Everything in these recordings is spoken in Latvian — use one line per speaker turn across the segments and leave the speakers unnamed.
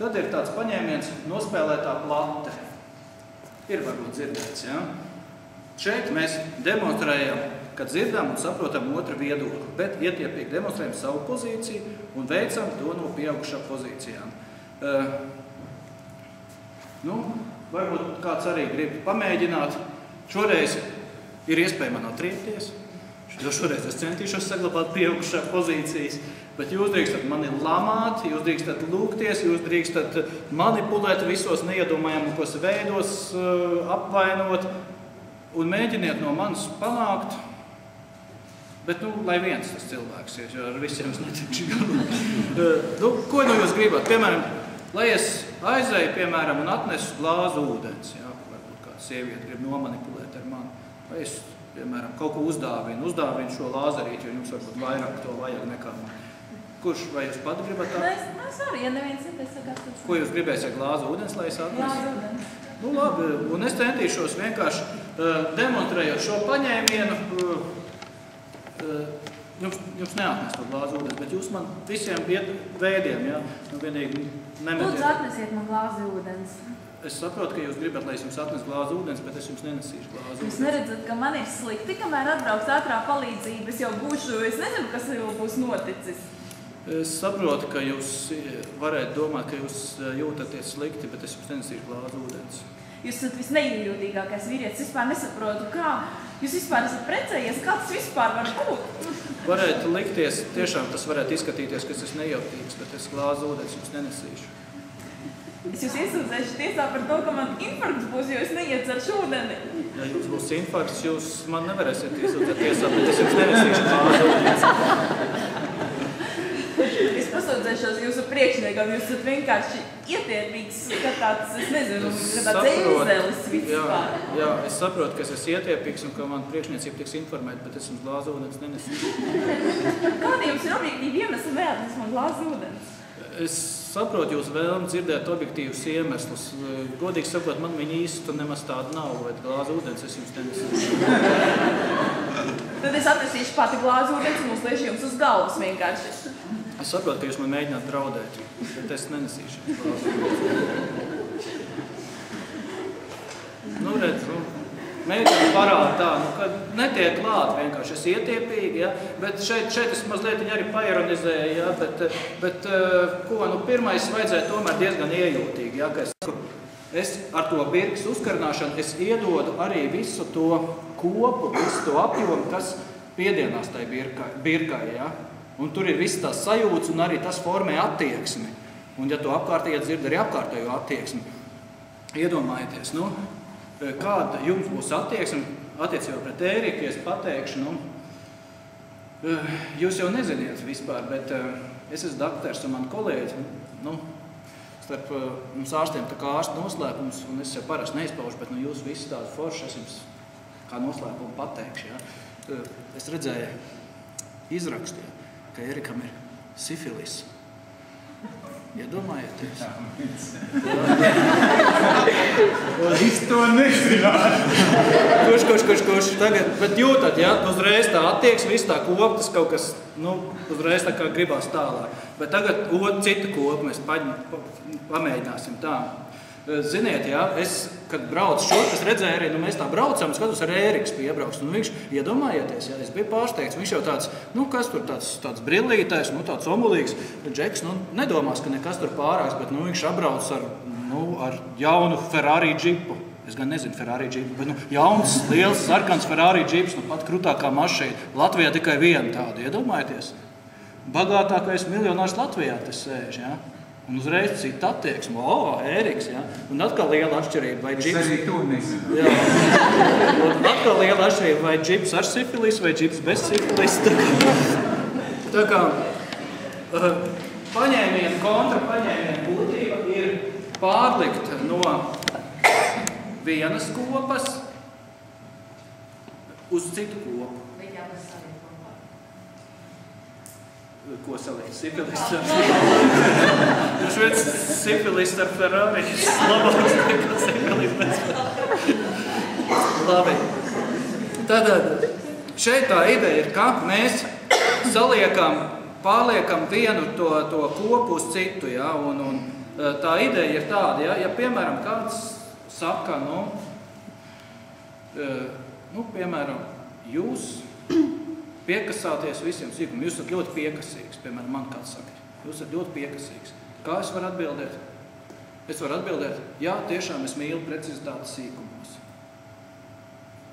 Tad ir tāds paņēmiens nospēlētā plate. Ir varbūt dzirdēts, ja? Šeit mēs demonstrējam, kad dzirdam un saprotam otru viedokli, bet ietiepīgi demonstrējam savu pozīciju un veicam to no pieaugušā pozīcijām. Varbūt kāds arī grib pamēģināt. Šoreiz ir iespēja man atriepties, jo šoreiz es centīšos saglabāt pieaugušā pozīcijas, bet jūs drīkstat mani lamāt, jūs drīkstat lūgties, jūs drīkstat manipulēt visos neiedomājamākos veidos, apvainot un mēģiniet no manis panākt. Bet, lai viens tas cilvēks ir, jo ar visiem es netikšu galā. Ko jūs gribat? Piemēram, lai es aizēju, piemēram, un atnesu glāzi ūdens, ja? Varbūt kāda sieviete grib nomanipulēt ar mani. Vai es, piemēram, kaut ko uzdāvinu šo lāzerīti, jo jums varbūt vairāk to vajag nekā man. Kurš, vai jūs pat gribat tā?
Mēs arī, ja neviens citais sagatavs.
Ko jūs gribēsiet, glāzi ūdens, lai es atnesu?
Glāzi ūdens.
Labi, un es centīšos vienkārši demonstrējot šo paņēmienu, jums neatnes to glāzi ūdens, bet jūs man visiem veidiem, ja? Vienīgi nemetiet.
Lūdzu, atnesiet man glāzi ūdens.
Es saprotu, ka jūs gribat, lai es jums atnes glāzi ūdens, bet es jums nenesīšu glāzi ūdens.
Jūs neredzat, ka man ir slikti, kamēr atbrauks ātrā palīdzība, es jau būšu, es nezinu, kas jau būs noticis.
Es saprotu, ka jūs varētu domāt, ka jūs jūtaties slikti, bet es jums nenesīšu glāzi ūdens.
Jūs esat visneiejūtīgākais vīrietis, vispār nesaprotu, kā jūs vispār esat precējies, kā tas vispār var būt?
Varētu likties, tiešām tas varētu izskatīties, ka es esmu nejautīgs, bet es glāzi ūdens jums nenesīšu.
Es jūs iesūdzēšu tiesā par to, ka man infarkts būs, jo es neiedzeršu ūdeni.
Ja jums būs infarkts, jūs man nevarēsiet iesūdzēt tiesā, bet es jums nenesīšu glāzi ūdens.
Es pasūdzēšos jūsu priekšniekam, jūs esat vienkārši ietiepīgs, ka tāds, es nezinu, ka tāds ēzelis vispār.
Jā, es saprotu, ka es esmu ietiepīgs un ka man priekšniecība tiks informēta, bet es jums glāzi ūdens nenesīšu.
Kādi jums ir objektīvi iemesli neatnes man glāzi ūdens?
Es saprotu jūs vēlmi dzirdēt objektīvus iemeslus. Godīgi sakot, man viņa īsti nemaz tāda nav, bet glāzi ūdens es jums nenesīšu.
Tad es atnesīšu pati glāzi ūdens un uzliešu jums uz galvas vienkārši.
Es saprotu, ka jūs man mēģināt draudēt, bet es nenesīšu glāzi ūdens. Redz, mēģināt parāda tā, ka netiek klāt vienkārši, es ietiepīgi, ja? Bet šeit es mazliet arī paironizēju, ja? Bet pirmais vajadzēja tomēr diezgan iejūtīgi, ja? Ka es ar to birkas uzkarināšanu, es iedodu arī visu to kopu, visu to apjomu, kas piedienās tai birkai, ja? Un tur ir viss tās sajūtas un arī tas formē attieksmi. Un ja to apkārtējā dzird arī apkārtējo attieksmi, iedomājieties, kāda jums būs attieksme attiecībā pret Ēriku, ja es pateikšu, jūs jau neziniet vispār, bet es esmu daktars un man kolēģi, starp mums ārstiem tā kā ārsta noslēpums, un es jau parasti neizpaužu, bet jūs visi tādu forši, es jums kā noslēpumu pateikšu, ja? Es redzēju izrakstu, ka Ērikam ir sifilis. Iedomājieties?
Es to nezināju.
Kurš tagad, bet jūtat, ja? Uzreiz tā attieksme, viss tā kopa, tas kaut kas, uzreiz tā kā gribās tālāk. Bet tagad citu kopu mēs pamēģināsim tā. Ziniet, ja, kad braucu šur, es redzēju arī, mēs tā braucam, skatos ar Ēriks piebrauks, viņš, iedomājieties, ja, es biju pārsteigts, viņš jau tāds, kas tur tāds brillītais, tāds omulīgs, džeks, nedomās, ka nekas tur pārāks, bet, viņš apbrauc ar jaunu Ferrari džipu. Es gan nezinu Ferrari džipu, bet, jauns, liels, sarkans Ferrari džips, pat krutākā mašīna. Latvijā tikai viena tāda, iedomājieties. Bagātākais miljonārs Latvijā tas sēž, ja. Un uzreiz cita attieksme. Ēriks, ja? Un atkal liela atšķirība, vai džips...
Es arī to nezinu.
Jā. Un atkal liela atšķirība, vai džips ar sifilis, vai džips bez sifilis. Tā kā kontrapaņēmiena būtība ir pārlikt no vienas kopas uz citu kopu. Ko salikt? Sifilis ar sifilis ar Ferrari. Labāks nekā sifilis bez Ferrari. Labi. Tātad šeit tā ideja ir, ka mēs pārliekam vienu to kopu uz citu, ja? Un tā ideja ir tāda, ja piemēram, kāds saka, piemēram, jūs piekasāties visiem sīkumiem, jūs esat ļoti piekasīgs, piemēram, man kāds saka, jūs esat ļoti piekasīgs. Kā es varu atbildēt? Es varu atbildēt, jā, tiešām es mīlu precizitātes sīkumos.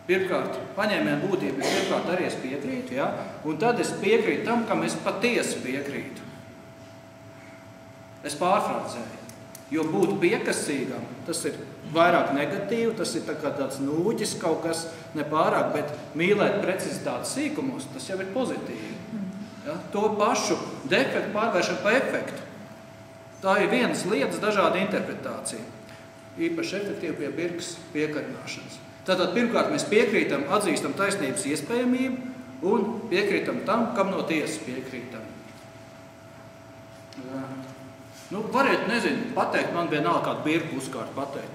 Pirmkārt, paņēmienu būtību, pirmkārt arī es piekrītu, ja? Un tad es piekrītu tam, kam es patiesi piekrītu. Es pārfrāzēju, jo būt piekasīgam, tas ir vairāk negatīvi, tas ir tā kā tāds nūģis kaut kas nepārāk, bet mīlēt precizitātes sīkumos, tas jau ir pozitīvi. Ja? To pašu defektu pārvēršam pa efektu. Tā ir vienas lietas dažāda interpretācija. Īpaši efektīvi pie birkas piekarināšanas. Tātad pirmkārt mēs piekrītam, atzīstam taisnības iespējamību un piekrītam tam, kam no tiesas piekrītam. Variet, pateikt, man vienalga kādu birku uzkārt pateikt.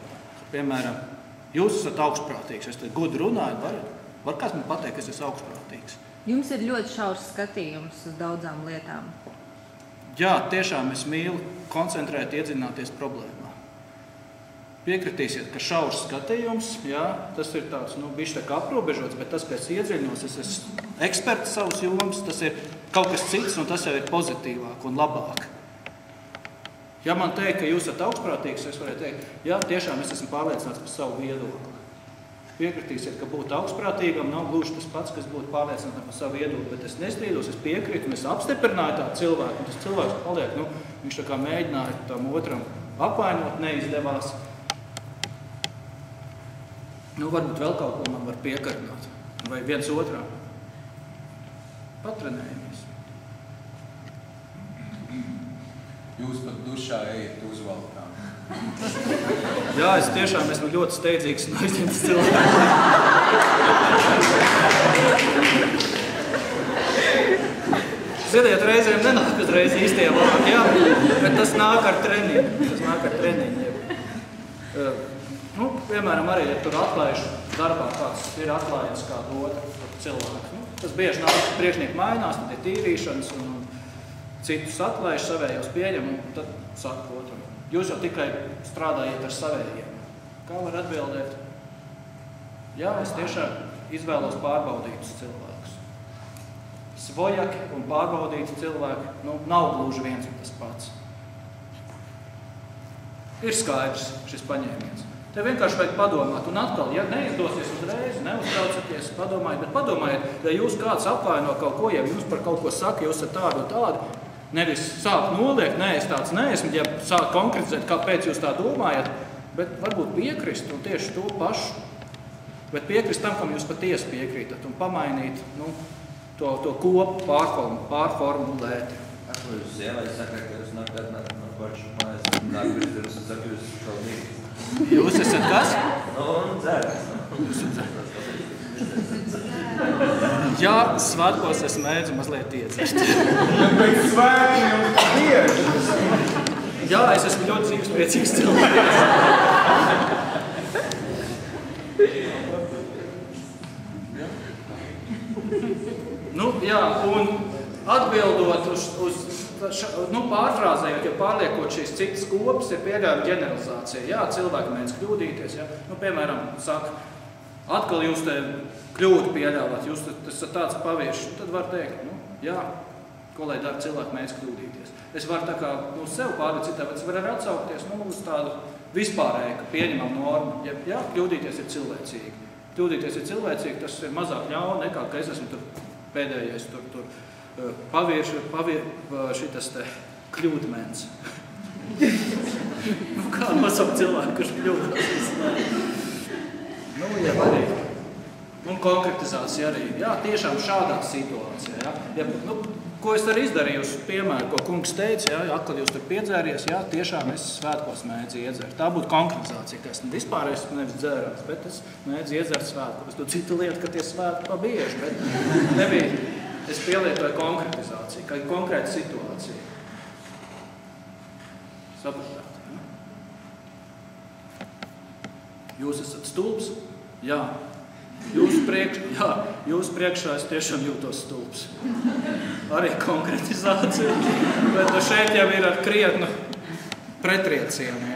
Piemēram, jūs esat augstprātīgs, es te gudri runāju, var kāds man pateikt, ka es esmu augstprātīgs?
Jums ir ļoti šaurs skatījums uz daudzām lietām.
Jā, tiešām es mīlu koncentrēt, iedzināties problēmā. Piekritīsiet, ka šaurs skatījums, jā, tas ir tāds, bišķi tā kā aprobežots, bet tas, ka es iedziļinos, es esmu eksperts savus jomas, tas ir kaut kas cits, un tas jau ir pozitīvāk un labāk. Ja man teikt, ka jūs esat augstprātīgs, es varētu teikt, jā, tiešām es esmu pārliecināts par savu viedokli. Piekritīsiet, ka būt augstprātīgam nav gluži tas pats, kas būt pārliecinātam par savu viedokli, bet es nestrīdos, es piekrītu, un es apstiprināju tā cilvēku, un tas cilvēks paliek, viņš tā kā mēģināja tam otram apvainot, neizdevās. Varbūt vēl kaut ko man var piekarināt, vai viens otram. Patrenējamies.
Jūs pat dušā ejat uzvalkā.
Jā, es tiešām esmu ļoti steidzīgs un aizņemts cilvēks. Ziniet, reizēm nenāk uzreiz īstie vārdi, jā, bet tas nāk ar treniņu. Piemēram, arī, ja tur atklājuši darbā kāds ir atklājums kādu otru cilvēku. Tas bieži nāk priekšnieki mainās, tad ir tīrīšanas un citus atklājuši, savējos pieņem un tad saka otram. Jūs jau tikai strādājiet ar savējiem. Kā var atbildēt? Jā, es tiešām izvēlos pārbaudītus cilvēkus. Svojaki un pārbaudīti cilvēki nav gluži viens un tas pats. Ir skaidrs šis paņēmiens. Te vienkārši vajag padomāt. Un atkal, ja neizdosies uzreiz, neuztraucaties, padomājiet, bet padomājiet, ja jūs kāds apvaino kaut ko, ja jūs par kaut ko saka, jūs esat tādu un tādu, nevis sāk noliekt, es tāds neesmu, ja sāk konkretizēt, kāpēc jūs tā domājat, bet varbūt piekrist un tieši to pašu. Bet piekrist tam, kam jūs patiesi piekrītat un pamainīt to kopu pārformulēt.
Jūs sievai sakat, ka jūs nākat no pašu mājas, nākat pirms un sakat, jūs kalnīgi.
Jūs esat kas?
Un dzērs.
Jā, svētkos es mēdzu mazliet iedzert.
Ja pēc svētkiem jums bieži.
Jā, es esmu ļoti dzīvespriecīgs cilvēks. Jā, un atbildot uz pārfrāzējot, jo pārliekot šīs citas kopas, ir pieļaujama ģeneralizācija. Jā, cilvēki mēdz kļūdīties. Ja? Piemēram, saka, atkal jūs te kļūdu pieļāvāt, jūs esat tāds paviešs. Tad var teikt, jā, ko lai dara, cilvēki mēdz kļūdīties. Es varu tā kā sev pārliecitāt, bet es varu arī atsaukties uz tādu vispārēju, ka pieņemam normu. Jā, kļūdīties ir cilvēcīgi. Kļūdīties ir cilvēcīgi, tas ir mazāk ļauna nekā, ka es esmu tur pēdējais tur šitas te kļūdmens. Kā nosaukt cilvēku, kurš kļūdās? Jā, arī. Un konkretizācija arī. Jā, tiešām šādā situācijā. Ja, ko es arī izdarīju, piemēram, ko kungs teica, atkal jūs tur piedzēries, tiešām es svētkos mēdzu iedzert. Tā būtu konkretizācija, ka es vispār esmu nevis dzērās, bet es mēdzu iedzert svētkos. Tu cita lieta, ka tie svētki pabieži, bet nebija. Es pielietoju konkretizāciju, kā ir konkrēta situācija. Sapratāt? Jūs esat stulbs? Jā. Jūs priekšā es tiešām jūtos stulbs. Arī konkretizācija. Bet šeit jau ir ar krietnu pretriecieni.